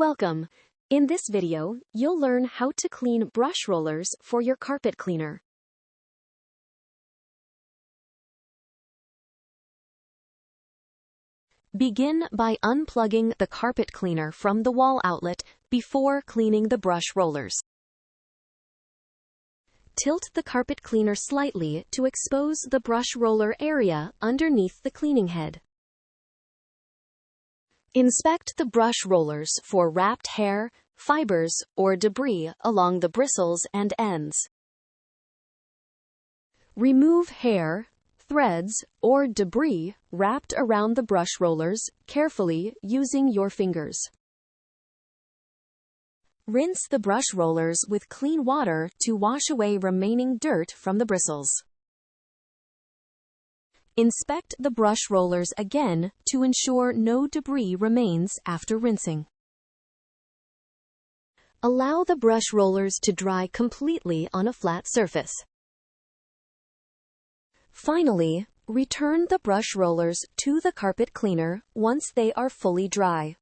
Welcome! In this video, you'll learn how to clean brush rollers for your carpet cleaner. Begin by unplugging the carpet cleaner from the wall outlet before cleaning the brush rollers. Tilt the carpet cleaner slightly to expose the brush roller area underneath the cleaning head. Inspect the brush rollers for wrapped hair, fibers, or debris along the bristles and ends. Remove hair, threads, or debris wrapped around the brush rollers carefully using your fingers. Rinse the brush rollers with clean water to wash away remaining dirt from the bristles. Inspect the brush rollers again to ensure no debris remains after rinsing. Allow the brush rollers to dry completely on a flat surface. Finally, return the brush rollers to the carpet cleaner once they are fully dry.